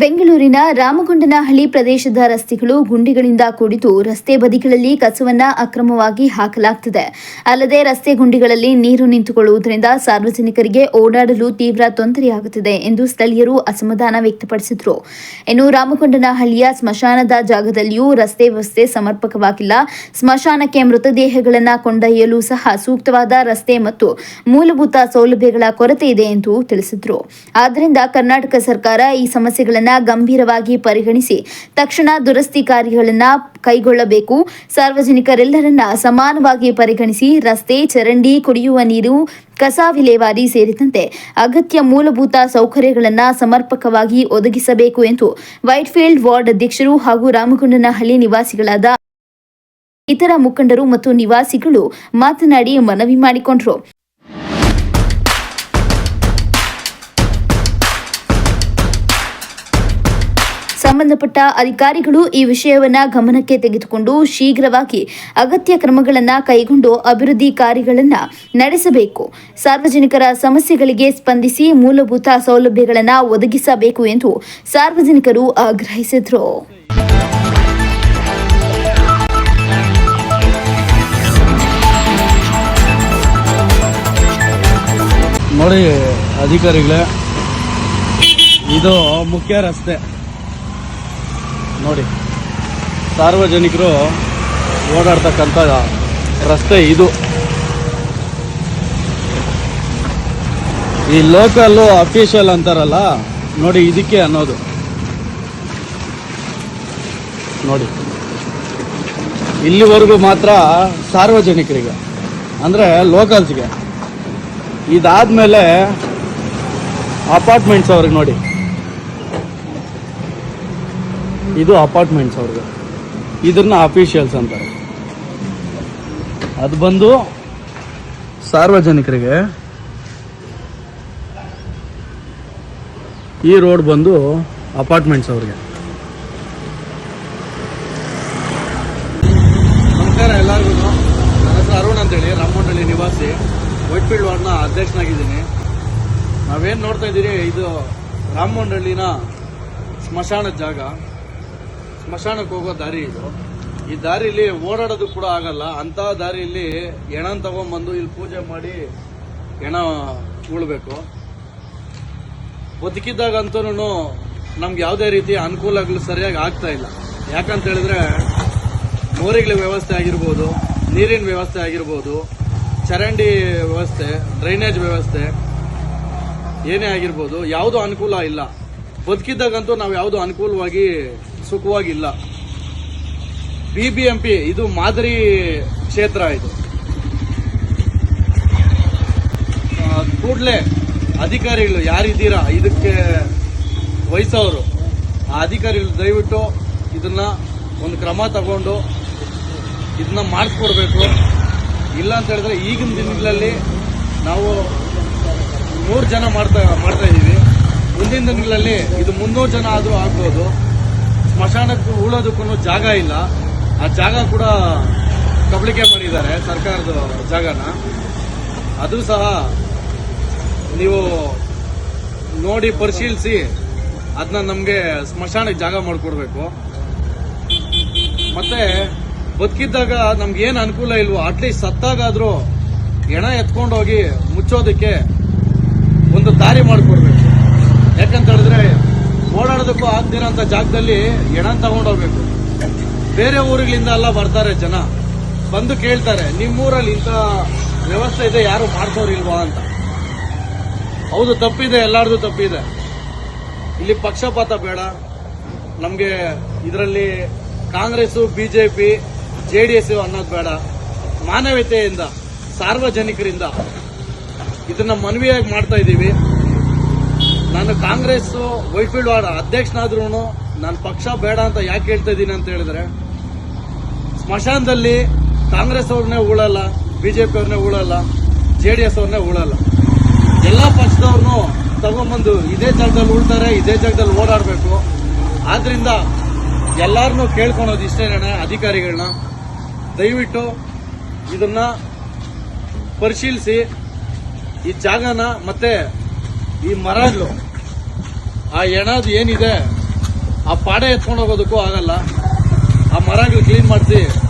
ಬೆಂಗಳೂರಿನ ರಾಮಗೊಂಡನಹಳ್ಳಿ ಪ್ರದೇಶದ ರಸ್ತೆಗಳು ಗುಂಡಿಗಳಿಂದ ಕೂಡಿದ್ದು ರಸ್ತೆ ಬದಿಗಳಲ್ಲಿ ಕಸವನ್ನ ಅಕ್ರಮವಾಗಿ ಹಾಕಲಾಗುತ್ತಿದೆ. ಅಲ್ಲದೆ ರಸ್ತೆ ಗುಂಡಿಗಳಲ್ಲಿ ನೀರು ನಿಂತುಕೊಳ್ಳುವುದರಿಂದ ಸಾರ್ವಜನಿಕರಿಗೆ ಓಡಾಡಲು ತೀವ್ರ ತೊಂದರೆಯಾಗುತ್ತಿದೆ ಎಂದು ಸ್ಥಳೀಯರು ಅಸಮಾಧಾನ ವ್ಯಕ್ತಪಡಿಸಿದರು. ಇನ್ನು ರಾಮಗೊಂಡನಹಳ್ಳಿಯ ಸ್ಮಶಾನದ ಜಾಗದಲ್ಲಿಯೂ ರಸ್ತೆ ವ್ಯವಸ್ಥೆ ಸಮರ್ಪಕವಾಗಿಲ್ಲ. ಸ್ಮಶಾನಕ್ಕೆ ಮೃತದೇಹಗಳನ್ನು ಕೊಂಡೊಯ್ಯಲು ಸಹ ಸೂಕ್ತವಾದ ರಸ್ತೆ ಮತ್ತು ಮೂಲಭೂತ ಸೌಲಭ್ಯಗಳ ಕೊರತೆ ಇದೆ ಎಂದು ತಿಳಿಸಿದರು. ಆದ್ದರಿಂದ ಕರ್ನಾಟಕ ಸರ್ಕಾರ ಈ ಸಮಸ್ಯೆಗಳನ್ನು ಗಂಭೀರವಾಗಿ ಪರಿಗಣಿಸಿ ತಕ್ಷಣ ದುರಸ್ತಿ ಕಾರ್ಯಗಳನ್ನು ಕೈಗೊಳ್ಳಬೇಕು. ಸಾರ್ವಜನಿಕರೆಲ್ಲರನ್ನ ಸಮಾನವಾಗಿ ಪರಿಗಣಿಸಿ ರಸ್ತೆ, ಚರಂಡಿ, ಕುಡಿಯುವ ನೀರು, ಕಸ ವಿಲೇವಾರಿ ಸೇರಿದಂತೆ ಅಗತ್ಯ ಮೂಲಭೂತ ಸೌಕರ್ಯಗಳನ್ನು ಸಮರ್ಪಕವಾಗಿ ಒದಗಿಸಬೇಕು ಎಂದು ವೈಟ್ಫೀಲ್ಡ್ ವಾರ್ಡ್ ಅಧ್ಯಕ್ಷರು ಹಾಗೂ ರಾಮಗೊಂಡನಹಳ್ಳಿ ನಿವಾಸಿಗಳಾದ ಇತರ ಮುಖಂಡರು ಮತ್ತು ನಿವಾಸಿಗಳು ಮಾತನಾಡಿ ಮನವಿ ಮಾಡಿಕೊಂಡರು. ಸಂಬಂಧಪಟ್ಟ ಅಧಿಕಾರಿಗಳು ಈ ವಿಷಯವನ್ನು ಗಮನಕ್ಕೆ ತೆಗೆದುಕೊಂಡು ಶೀಘ್ರವಾಗಿ ಅಗತ್ಯ ಕ್ರಮಗಳನ್ನು ಕೈಗೊಂಡು ಅಭಿವೃದ್ಧಿ ಕಾರ್ಯಗಳನ್ನು ನಡೆಸಬೇಕು. ಸಾರ್ವಜನಿಕರ ಸಮಸ್ಯೆಗಳಿಗೆ ಸ್ಪಂದಿಸಿ ಮೂಲಭೂತ ಸೌಲಭ್ಯಗಳನ್ನು ಒದಗಿಸಬೇಕು ಎಂದು ಸಾರ್ವಜನಿಕರು ಆಗ್ರಹಿಸಿದರು. ನೋಡಿ ಅಧಿಕಾರಿಗಳೇ, ಇದು ಮುಖ್ಯ ರಸ್ತೆ ನೋಡಿ, ಸಾರ್ವಜನಿಕರು ಓಡಾಡ್ತಕ್ಕಂಥ ರಸ್ತೆ ಇದು. ಈ ಲೋಕಲ್ಲು ಅಫಿಷಿಯಲ್ ಅಂತಾರಲ್ಲ ನೋಡಿ, ಇದಕ್ಕೆ ಅನ್ನೋದು ನೋಡಿ. ಇಲ್ಲಿವರೆಗೂ ಮಾತ್ರ ಸಾರ್ವಜನಿಕರಿಗೆ ಅಂದರೆ ಲೋಕಲ್ಸ್ಗೆ, ಇದಾದ್ಮೇಲೆ ಅಪಾರ್ಟ್ಮೆಂಟ್ಸ್ ಅವ್ರಿಗೆ ನೋಡಿ, ಇದು ಅಪಾರ್ಟ್ಮೆಂಟ್ಸ್ ಅವ್ರಿಗೆ, ಇದನ್ನ ಅಫಿಷಿಯಲ್ಸ್ ಅಂತಾರೆ. ಅದು ಬಂದು ಸಾರ್ವಜನಿಕರಿಗೆ. ಈ ರೋಡ್ ಬಂದು ಅಪಾರ್ಟ್ಮೆಂಟ್ಸ್ ಅವ್ರಿಗೆ. ನಮಸ್ಕಾರ ಎಲ್ಲರಿಗೂ. ನನ್ನ ಹೆಸರು ಅರುಣ್ ಅಂತೇಳಿ, ರಾಮಗೊಂಡನಹಳ್ಳಿ ನಿವಾಸಿ, ವೈಟ್ಫೀಲ್ಡ್ ವಾರ್ಡ್ನ ಅಧ್ಯಕ್ಷನಾಗಿದ್ದೀನಿ. ನಾವೇನು ನೋಡ್ತಾ ಇದ್ದೀರಿ, ಇದು ರಾಮಗೊಂಡನಹಳ್ಳಿನ ಸ್ಮಶಾನದ ಜಾಗ. ಸ್ಮಶಾನಕ್ಕೆ ಹೋಗೋ ದಾರಿ ಇದು. ಈ ದಾರಿಯಲ್ಲಿ ಓಡಾಡೋದು ಕೂಡ ಆಗಲ್ಲ. ಅಂತ ದಾರಿಯಲ್ಲಿ ಹೆಣನ ತಗೊಂಡ್ಬಂದು ಇಲ್ಲಿ ಪೂಜೆ ಮಾಡಿ ಹೆಣ ಉಳ್ಬೇಕು. ಬದುಕಿದ್ದಾಗಂತೂ ನಮ್ಗೆ ಯಾವುದೇ ರೀತಿ ಅನುಕೂಲಗಳು ಸರಿಯಾಗಿ ಆಗ್ತಾ ಇಲ್ಲ. ಯಾಕಂತ ಹೇಳಿದ್ರೆ ಮೋರಿಗಳ ವ್ಯವಸ್ಥೆ ಆಗಿರ್ಬೋದು, ನೀರಿನ ವ್ಯವಸ್ಥೆ ಆಗಿರ್ಬೋದು, ಚರಂಡಿ ವ್ಯವಸ್ಥೆ, ಡ್ರೈನೇಜ್ ವ್ಯವಸ್ಥೆ ಏನೇ ಆಗಿರ್ಬೋದು, ಯಾವುದೂ ಅನುಕೂಲ ಇಲ್ಲ. ಬದುಕಿದ್ದಾಗಂತೂ ನಾವು ಯಾವುದೂ ಅನುಕೂಲವಾಗಿ ಸುಖವಾಗಿಲ್ಲ. BBMP ಇದು ಮಾದರಿ ಕ್ಷೇತ್ರ. ಇದು ಕೂಡಲೇ ಅಧಿಕಾರಿಗಳು ಯಾರಿದ್ದೀರಾ ಇದಕ್ಕೆ ವಹಿಸೋರು, ಆ ಅಧಿಕಾರಿಗಳು ದಯವಿಟ್ಟು ಇದನ್ನ ಒಂದು ಕ್ರಮ ತಗೊಂಡು ಇದನ್ನ ಮಾಡಿಸ್ಕೊಡ್ಬೇಕು. ಇಲ್ಲ ಅಂತ ಹೇಳಿದ್ರೆ ಈಗಿನ ದಿನಗಳಲ್ಲಿ ನಾವು 3 ಜನ ಮಾಡ್ತಾ ಇದ್ದೀವಿ. ಮುಂದಿನ ದಿನಗಳಲ್ಲಿ ಇದು 300 ಜನ ಆದರೂ ಆಗ್ಬೋದು. ಸ್ಮಶಾನಕ್ಕೆ ಉಳೋದಕ್ಕೂ ಜಾಗ ಇಲ್ಲ. ಆ ಜಾಗ ಕೂಡ ಕಬಳಿಕೆ ಮಾಡಿದ್ದಾರೆ, ಸರ್ಕಾರದ ಜಾಗನ. ಅದು ಸಹ ನೀವು ನೋಡಿ ಪರಿಶೀಲಿಸಿ ಅದನ್ನ ನಮಗೆ ಸ್ಮಶಾನಕ್ಕೆ ಜಾಗ ಮಾಡಿಕೊಡ್ಬೇಕು. ಮತ್ತೆ ಬದುಕಿದ್ದಾಗ ನಮ್ಗೆ ಏನು ಅನುಕೂಲ ಇಲ್ವೋ, ಅಟ್ಲೀಸ್ಟ್ ಸತ್ತಾಗಾದ್ರೂ ಹೆಣ ಎತ್ಕೊಂಡೋಗಿ ಮುಚ್ಚೋದಕ್ಕೆ ಒಂದು ದಾರಿ ಮಾಡಿಕೊಡ್ಬೇಕು. ಯಾಕಂತ ಹೇಳಿದ್ರೆ ಓಡಾಡೋದಕ್ಕೂ ಆಗ್ದಿರೋಂಥ ಜಾಗದಲ್ಲಿ ಹೆಣ ತಗೊಂಡೋಗ್ಬೇಕು. ಬೇರೆ ಊರುಗಳಿಂದ ಎಲ್ಲ ಬರ್ತಾರೆ ಜನ, ಬಂದು ಕೇಳ್ತಾರೆ ನಿಮ್ಮೂರಲ್ಲಿ ಇಂಥ ವ್ಯವಸ್ಥೆ ಇದೆ, ಯಾರು ಮಾಡ್ಸೋರಿಲ್ವಾ ಅಂತ. ಹೌದು, ತಪ್ಪಿದೆ, ಎಲ್ಲಾರ್ದು ತಪ್ಪಿದೆ. ಇಲ್ಲಿ ಪಕ್ಷಪಾತ ಬೇಡ ನಮಗೆ. ಇದರಲ್ಲಿ ಕಾಂಗ್ರೆಸ್, BJP, JDS ಅನ್ನೋದು ಬೇಡ. ಮಾನವೀಯತೆಯಿಂದ, ಸಾರ್ವಜನಿಕರಿಂದ ಇದನ್ನ ಮನವಿಯಾಗಿ ಮಾಡ್ತಾ ಇದ್ದೀವಿ. ನಾನು ಕಾಂಗ್ರೆಸ್ ವೈಟ್ಫೀಲ್ಡ್ ವಾರ್ಡ್ ಅಧ್ಯಕ್ಷನಾದ್ರೂ ನಾನು ಪಕ್ಷ ಬೇಡ ಅಂತ ಯಾಕೆ ಹೇಳ್ತಾ ಇದ್ದೀನಿ ಅಂತ ಹೇಳಿದ್ರೆ, ಸ್ಮಶಾನದಲ್ಲಿ ಕಾಂಗ್ರೆಸ್ ಅವ್ರನ್ನೇ ಉಳಲ್ಲ, BJP ಅವ್ರನ್ನೇ ಉಳಲ್ಲ, JDS ಅವ್ರನ್ನೇ ಉಳಲ್ಲ. ಎಲ್ಲ ಪಕ್ಷದವ್ರನ್ನೂ ತಗೊಂಡ್ಬಂದು ಇದೇ ಜಾಗದಲ್ಲಿ ಉಳ್ತಾರೆ, ಇದೇ ಜಾಗದಲ್ಲಿ ಓಡಾಡಬೇಕು. ಆದ್ರಿಂದ ಎಲ್ಲಾರನ್ನೂ ಕೇಳ್ಕೊಳೋದು ಇಷ್ಟೇನೆ, ಅಧಿಕಾರಿಗಳನ್ನ ದಯವಿಟ್ಟು ಇದನ್ನ ಪರಿಶೀಲಿಸಿ ಈ ಜಾಗನ ಮತ್ತೆ ಈ ಮರಗಳು, ಆ ಹೆಣದು ಏನಿದೆ ಆ ಪಾಡೆ ಎತ್ಕೊಂಡು ಹೋಗೋದಕ್ಕೂ ಆಗಲ್ಲ. ಆ ಮರಗಳು ಕ್ಲೀನ್ ಮಾಡಿಸಿ